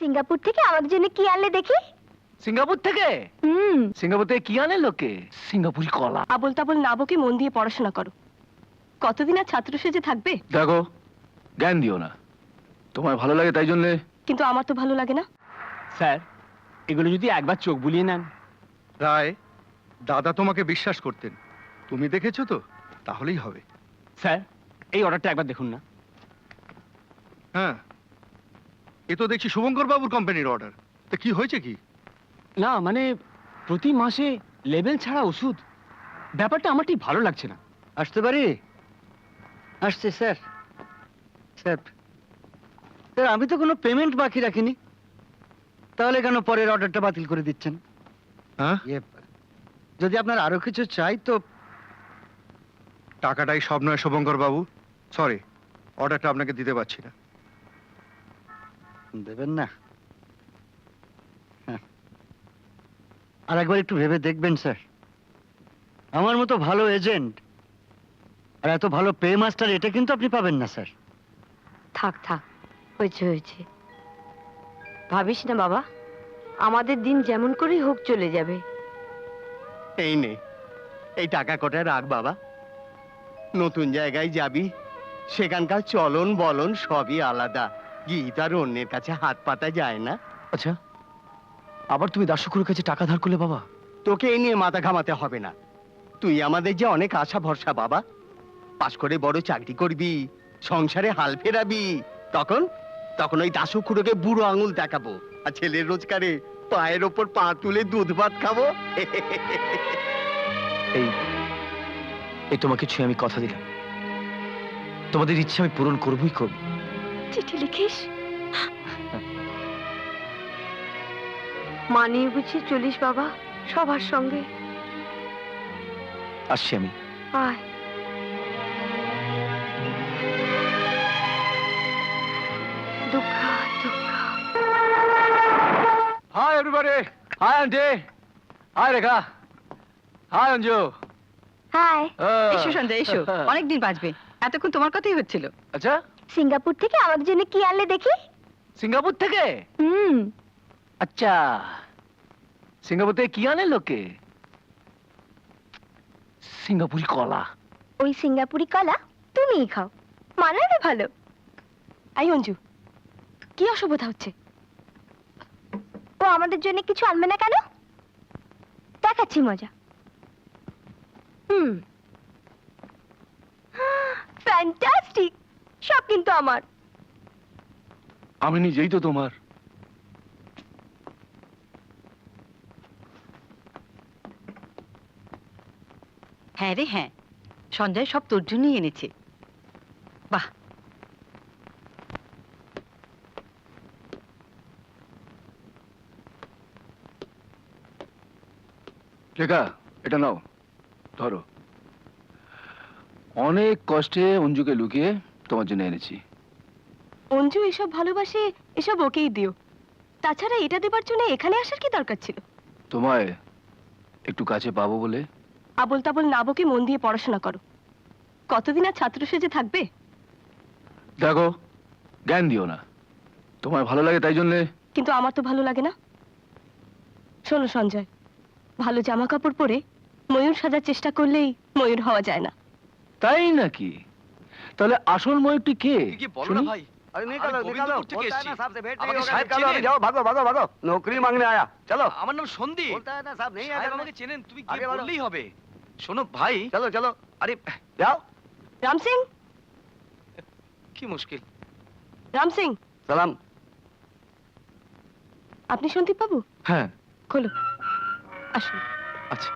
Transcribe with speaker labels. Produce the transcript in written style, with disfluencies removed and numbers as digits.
Speaker 1: Singapore থেকে আমার জন্য কি আনলে দেখি?
Speaker 2: সিঙ্গাপুর থেকে? সিঙ্গাপুর থেকে কি আনে লোকে? সিঙ্গাপুরি কলা।
Speaker 3: আবল তাবল না বকে মন দিয়ে পড়াশোনা করো। কতদিন আর ছাত্র সেজে থাকবে?
Speaker 2: দেখো, জ্ঞান দিও না। তোমার ভালো লাগে তাই জন্য।
Speaker 3: কিন্তু আমার তো ভালো লাগে না।
Speaker 4: স্যার, এগুলো যদি একবার চোখ বুলিয়ে নেন।
Speaker 5: রায়, দাদা তোমাকে বিশ্বাস করতেন, তুমি দেখেছো তো, তাহলেই হবে।
Speaker 4: স্যার, এই অর্ডারটা একবার দেখুন না।
Speaker 5: হ্যাঁ, এ তো দেখছি শুভঙ্কর বাবুর কোম্পানির অর্ডার। তা কি হয়েছে কি?
Speaker 4: না মানে প্রতি মাসে লেবেল ছাড়া ওষুধ, ব্যাপারটা আমার ঠিক ভালো লাগছে না।
Speaker 6: আসতে পারি? আসছে স্যার। স্যার স্যার, আমি তো কোনো পেমেন্ট বাকি রাখিনি, তাহলে কেন পরের অর্ডারটা বাতিল করে দিচ্ছেন?
Speaker 5: হ্যাঁ,
Speaker 6: যদি আপনার আরো কিছু চাই তো।
Speaker 5: টাকাটাই সব নয় শুভঙ্কর বাবু, সরি, অর্ডারটা আপনাকে দিতে পারছি না।
Speaker 6: দেবেন না? হ্যাঁ, আর একবার একটু ভেবে দেখবেন স্যার। আমার মতো ভালো এজেন্ট আর এত ভালো পে মাস্টার, এটা কিন্তু আপনি পাবেন না স্যার।
Speaker 1: থাক থাক, হয়েছে হয়েছে। ভাবিস না বাবা, আমাদের দিন যেমন করেই হোক চলে যাবে।
Speaker 7: এই নে, এই টাকা কটা রাখ বাবা। নতুন জায়গায় যাবি, সেখানকার চলন বলন সবই আলাদা। গীত আর অন্যের কাছে হাত পাতা যায় না।
Speaker 2: আচ্ছা, আবার তুমি দাসুকুরের কাছে টাকা ধার করলে বাবা?
Speaker 7: তোকে এই নিয়ে মাথা ঘামাতে হবে না। তুই আমাদের যে অনেক আশা ভরসা বাবা। পাশ করে বড় চাকরি করবি, সংসারে হাল ফেরাবি, তখন তখন ওই দাসুকুড়োকে বুড়ো আঙুল দেখাবো, আর ছেলের রোজগারে পায়ের ওপর পা তুলে দুধ ভাত খাবো।
Speaker 2: এই এই তোমাকে ছুঁয়ে আমি কথা দিলাম, তোমাদের ইচ্ছে আমি পূরণ করবই করব।
Speaker 1: চিঠি লিখিস? মানিয়ে গুছিয়ে চলিস বাবা সবার সঙ্গে।
Speaker 2: আসছি আমি।
Speaker 1: আয়। দুঃখা দুঃখা।
Speaker 2: Hi everybody, hi aunty, hi Rekha, hi Anju.
Speaker 1: Hi.
Speaker 3: এসো সঞ্জয়, এসো। অনেকদিন বাঁচবে, এতক্ষণ তোমার কথাই হচ্ছিল।
Speaker 2: আচ্ছা,
Speaker 1: সিঙ্গাপুর থেকে আমার জন্য কি আনলে দেখি?
Speaker 2: সিঙ্গাপুর থেকে? আচ্ছা, সিঙ্গাপুর থেকে কি আনে লোকে? সিঙ্গাপুরি কলা।
Speaker 1: ওই সিঙ্গাপুরি কলা তুমিই খাও, মানাবে ভালো।
Speaker 3: আই অঞ্জু, কি অসুবিধা হচ্ছে?
Speaker 1: ও আমাদের জন্য কিছু আনবে না কেন? দেখাচ্ছি মজা। ফ্যান্টাস্টিক, সব কিন্তু আমার।
Speaker 2: আমি নিজেই তো তোমার।
Speaker 3: হ্যাঁ রে হ্যাঁ, সঞ্জয় সব তোর জন্যই এনেছে। বাহ,
Speaker 2: রেখা, এটা নাও, ধরো। অনেক কষ্টে অঞ্জুকে লুকিয়ে তোমার জন্য এনেছি।
Speaker 3: অঞ্জু এসব ভালোবাসে, এসব ওকেই দিও। তাছাড়া এটা দেবার জন্য এখানে আসার কি দরকার ছিল?
Speaker 2: তোমায় একটু কাছে পাবো বলে।
Speaker 3: আবল তাবল না বকে মন দিয়ে পড়াশোনা করো। কতদিন আর ছাত্র সেজে থাকবে?
Speaker 2: দেখো, জ্ঞান দিও না। তোমার ভালো লাগে তাই জন্য।
Speaker 3: কিন্তু আমার তো ভালো লাগে না। শোনো সঞ্জয়, ভালো জামা কাপড় পরে ময়ূর সাজার চেষ্টা করলেই ময়ূর হওয়া যায় না।
Speaker 2: তাই নাকি? তাহলে আসল ময়ূরটি কে?
Speaker 6: কি বলো
Speaker 2: শুনি।
Speaker 6: না ভাই? अरे निकालो निकालो,
Speaker 4: बोलता है ना
Speaker 6: साहब से भेंट नहीं
Speaker 4: আমাকে
Speaker 6: होगा,
Speaker 4: সাহেব
Speaker 6: निकालो
Speaker 4: চেনেন?
Speaker 6: अभी, जाओ भागो भागो भागो, नौकरी मांगने आया, चलो।
Speaker 4: আমার নাম সন্দীপ।
Speaker 6: बोलता है ना साहब नहीं
Speaker 4: সাহেব
Speaker 6: आया,
Speaker 4: আমাকে চেনেন, তুমি
Speaker 6: আগে
Speaker 4: গিয়ে
Speaker 6: বলো।
Speaker 4: বললেই হবে। শোনো ভাই,
Speaker 6: चलो चलो
Speaker 4: আরে
Speaker 6: जाओ।
Speaker 3: রাম সিং,
Speaker 4: কি মুশকিল।
Speaker 3: রাম সিং,
Speaker 6: सलाम।
Speaker 3: আপনি সন্দীপ বাবু?
Speaker 2: হ্যাঁ,
Speaker 3: খোলো, আসুন।
Speaker 2: আচ্ছা।